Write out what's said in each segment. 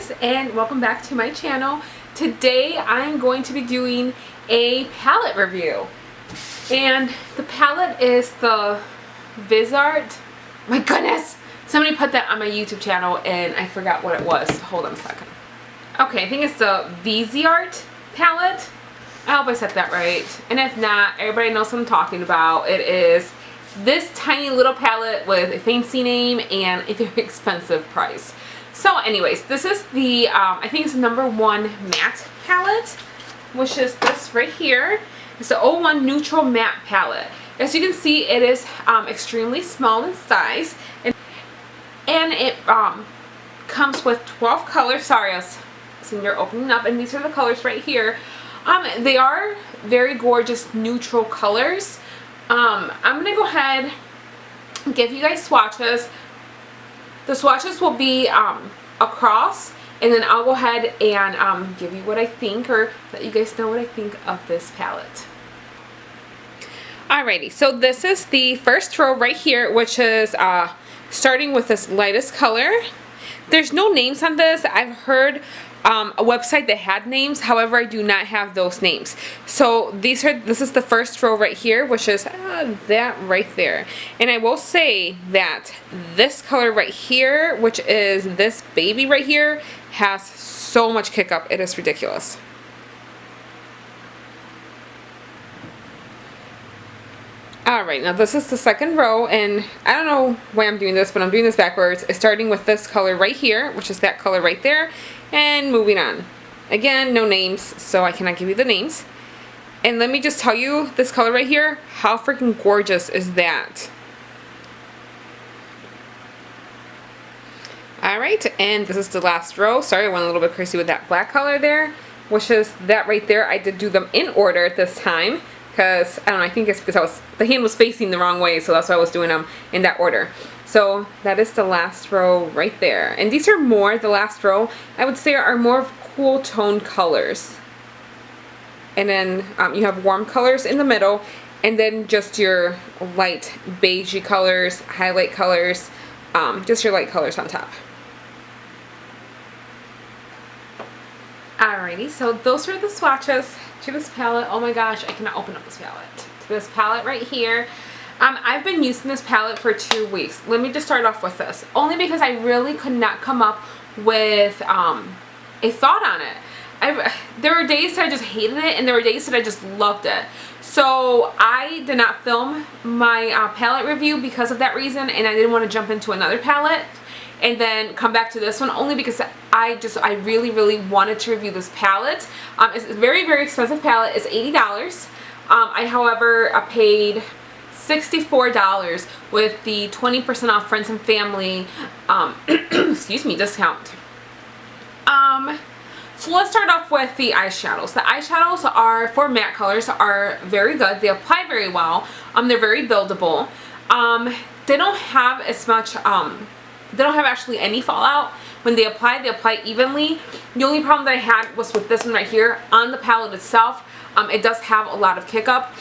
guys, and welcome back to my channel. Today I'm going to be doing a palette review, and the palette is the Viseart. My goodness, somebody put that on my YouTube channel and I forgot what it was. Hold on a second. Okay, I think it's the Viseart palette. I hope I said that right, and if not, everybody knows what I'm talking about. It is this tiny little palette with a fancy name and a very expensive price. So anyways, this is the, I think it's the #1 matte palette, which is this right here. It's the 01 Neutral Matte Palette. As you can see, it is extremely small in size, and it comes with 12 colors. Sorry, I was seeing you're opening up, and these are the colors right here. They are very gorgeous neutral colors. I'm going to go ahead and give you guys swatches. The swatches will be across, and then I'll go ahead and give you what I think, or let you guys know what I think of this palette. Alrighty, so this is the first row right here, which is starting with this lightest color. There's no names on this. I've heard a website that had names, however I do not have those names. So this is the first row right here, which is that right there. And I will say that this color right here, which is this baby right here, has so much kick up, it is ridiculous. Alright, now this is the second row, and I don't know why I'm doing this, but I'm doing this backwards. It's starting with this color right here, which is that color right there, and moving on. Again, no names, so I cannot give you the names. And let me just tell you, this color right here, how freaking gorgeous is that? Alright, and this is the last row. Sorry, I went a little bit crazy with that black color there, which is that right there. I did do them in order this time, because, I don't know, I think it's because the hand was facing the wrong way, so that's why I was doing them in that order. So that is the last row right there. And these are more, the last row, I would say are more of cool toned colors. And then you have warm colors in the middle, and then just your light beigey colors, highlight colors, just your light colors on top. Alrighty, so those are the swatches to this palette. Oh my gosh, I cannot open up this palette. To this palette right here. I've been using this palette for 2 weeks. Let me just start off with this. Only because I really could not come up with a thought on it. There were days that I just hated it, and there were days that I just loved it. So I did not film my palette review because of that reason, and I didn't want to jump into another palette and then come back to this one, only because I really wanted to review this palette. It's a very expensive palette. It's $80. However, I paid $64 with the 20% off friends and family excuse me, discount. So let's start off with the eyeshadows. The eyeshadows are, for matte colors, are very good. They apply very well. They're very buildable. They don't have as much they don't have actually any fallout. When they apply evenly. The only problem that I had was with this one right here. On the palette itself, it does have a lot of kick up.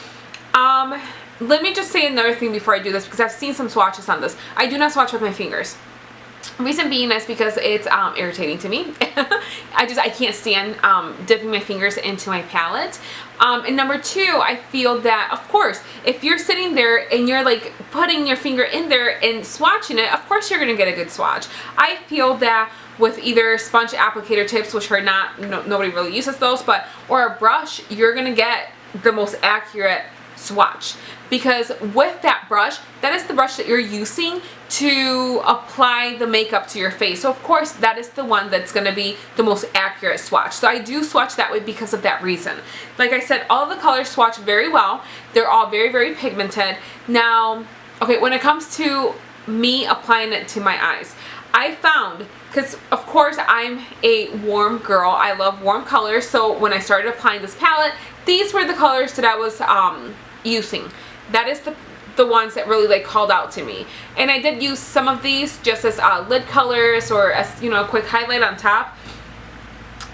Let me just say another thing before I do this, because I've seen some swatches on this. I do not swatch with my fingers. Reason being is because it's irritating to me. I can't stand dipping my fingers into my palette. And number two, I feel that, of course, if you're sitting there and you're like putting your finger in there and swatching it, of course you're going to get a good swatch. I feel that with either sponge applicator tips, which are not, nobody really uses those, but, or a brush, you're going to get the most accurate swatch. Because with that brush, that is the brush that you're using to apply the makeup to your face. So of course that is the one that's going to be the most accurate swatch. So I do swatch that way because of that reason. Like I said, all the colors swatch very well. They're all very pigmented. Now, okay, when it comes to me applying it to my eyes, I found, because of course I'm a warm girl, I love warm colors, so when I started applying this palette, these were the colors that I was using. That is the ones that really like called out to me. And I did use some of these just as lid colors, or as, you know, a quick highlight on top.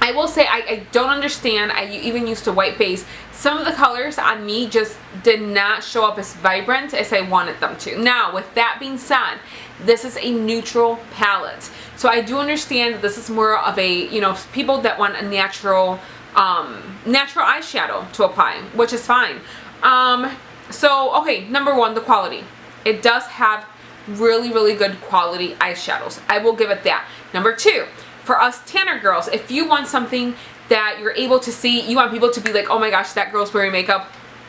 I will say I don't understand. I even used a white base. Some of the colors on me just did not show up as vibrant as I wanted them to. Now, with that being said, this is a neutral palette. So I do understand that this is more of a, you know, people that want a natural eyeshadow to apply, which is fine. So, okay, number one, the quality. It does have really, really good quality eyeshadows. I will give it that. Number two, for us tanner girls, if you want something that you're able to see, you want people to be like, oh my gosh, that girl's wearing makeup,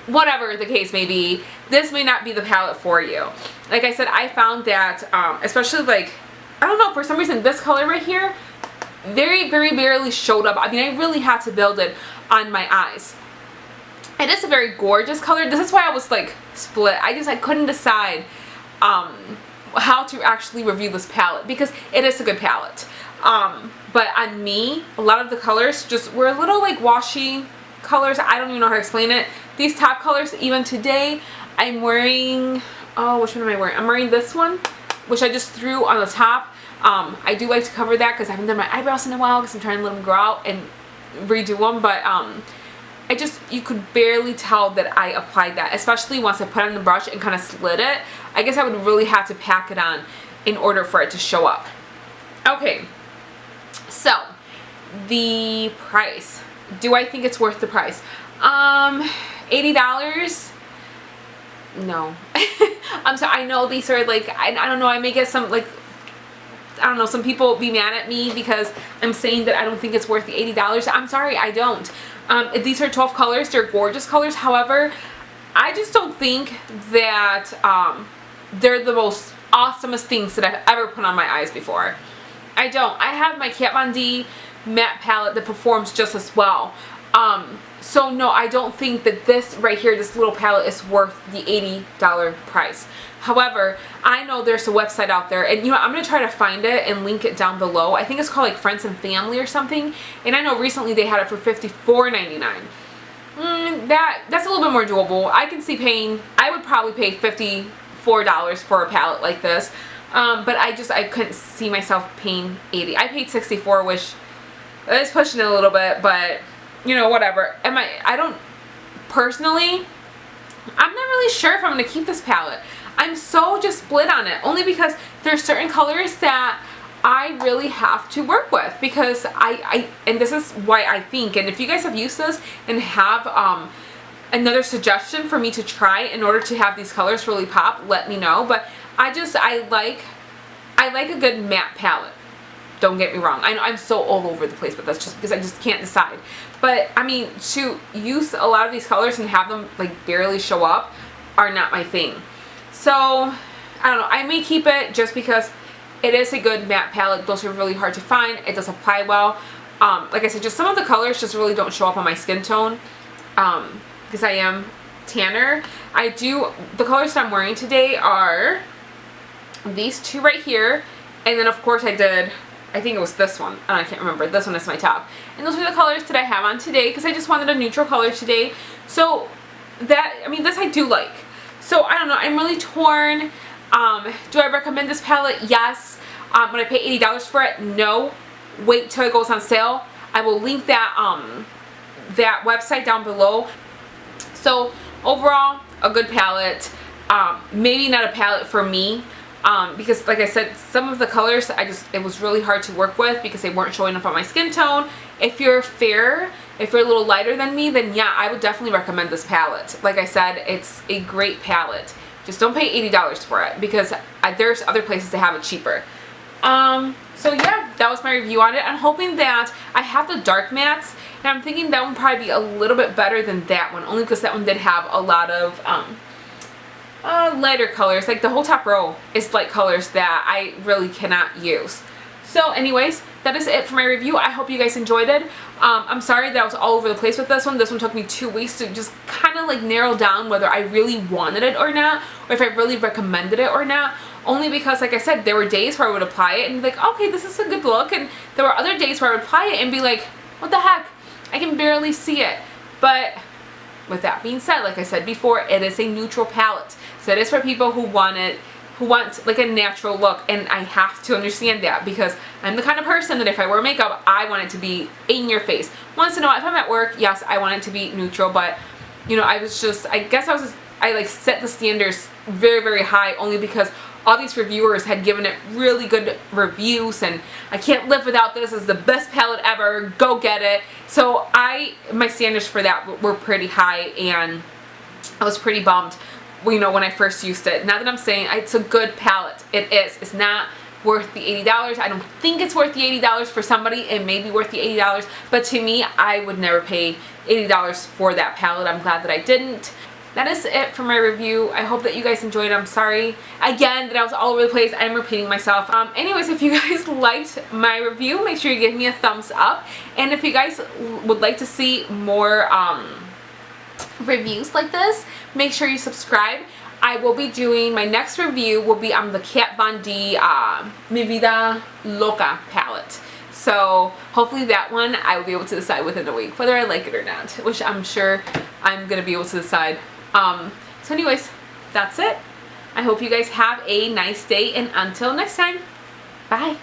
whatever the case may be, this may not be the palette for you. Like I said, I found that, especially like, I don't know, for some reason, this color right here, very, very barely showed up. I mean, I really had to build it on my eyes. It is a very gorgeous color. This is why I was like split. I couldn't decide how to actually review this palette, because it is a good palette. But on me, a lot of the colors just were a little like washy colors. I don't even know how to explain it. These top colors, even today, I'm wearing, oh, which one am I wearing? I'm wearing this one, which I just threw on the top. I do like to cover that because I haven't done my eyebrows in a while because I'm trying to let them grow out and redo them. But you could barely tell that I applied that, especially once I put it on the brush and kind of slid it. I guess I would really have to pack it on in order for it to show up. Okay, so the price. Do I think it's worth the price? $80? No. I'm sorry, I know these are like, I don't know, I may get some like, I don't know, some people be mad at me because I'm saying that I don't think it's worth the $80. I'm sorry, I don't. These are 12 colors, they're gorgeous colors. However, I just don't think that they're the most awesomest things that I've ever put on my eyes before. I don't. I have my Kat Von D matte palette that performs just as well. So no, I don't think that this right here, this little palette, is worth the $80 price. However, I know there's a website out there, and you know, I'm going to try to find it and link it down below. I think it's called like Friends and Family or something, and I know recently they had it for $54.99. That's a little bit more doable. I can see paying, I would probably pay $54 for a palette like this, but I couldn't see myself paying $80. I paid $64, which is pushing it a little bit, but you know, whatever. I don't, personally, I'm not really sure if I'm going to keep this palette. I'm so just split on it, only because there's certain colors that I really have to work with, because and this is why I think, and if you guys have used this and have another suggestion for me to try in order to have these colors really pop, let me know. But I like a good matte palette. Don't get me wrong. I know I'm so all over the place, but that's just because I just can't decide. But I mean, to use a lot of these colors and have them like barely show up are not my thing. So I don't know. I may keep it just because it is a good matte palette. Those are really hard to find. It does apply well. Like I said, just some of the colors just really don't show up on my skin tone because I am tanner. The colors that I'm wearing today are these two right here, and then of course I think it was this one, and I can't remember. This one is my top. And those are the colors that I have on today because I just wanted a neutral color today. So this I do like. So I don't know, I'm really torn. Do I recommend this palette? Yes. Would I pay $80 for it? No. Wait till it goes on sale. I will link that that website down below. So overall, a good palette. Maybe not a palette for me. Because like I said, some of the colors it was really hard to work with because they weren't showing up on my skin tone. If you're fair, if you're a little lighter than me, then yeah, I would definitely recommend this palette. Like I said, it's a great palette. Just don't pay $80 for it because there's other places that have it cheaper. So yeah, that was my review on it. I'm hoping that I have the dark mattes, and I'm thinking that one would probably be a little bit better than that one, only because that one did have a lot of lighter colors. Like the whole top row is light colors that I really cannot use. So anyways, that is it for my review. I hope you guys enjoyed it. I'm sorry that I was all over the place with this one. This one took me 2 weeks to just kind of like narrow down whether I really wanted it or not, or if I really recommended it or not. Only because, like I said, there were days where I would apply it and be like, okay, this is a good look. And there were other days where I would apply it and be like, what the heck? I can barely see it. But with that being said, like I said before, it is a neutral palette. So it is for people who want it who want like a natural look, and I have to understand that because I'm the kind of person that if I wear makeup, I want it to be in your face. Once in a while, if I'm at work, yes, I want it to be neutral, but you know, I like set the standards very, very high only because all these reviewers had given it really good reviews, and I can't live without this. It's the best palette ever. Go get it. So my standards for that were pretty high, and I was pretty bummed, you know, when I first used it. Now that I'm saying it's a good palette, it is. It's not worth the $80. I don't think it's worth the $80 for somebody. It may be worth the $80, but to me, I would never pay $80 for that palette. I'm glad that I didn't. That is it for my review. I hope that you guys enjoyed. I'm sorry again that I was all over the place. I'm repeating myself. Anyways, if you guys liked my review, make sure you give me a thumbs up. And if you guys would like to see more reviews like this, make sure you subscribe. I will be doing, my next review will be on the Kat Von D Mi Vida Loca palette. So hopefully that one I will be able to decide within a week whether I like it or not, which I'm sure I'm going to be able to decide. So anyways, that's it. I hope you guys have a nice day, and until next time, bye.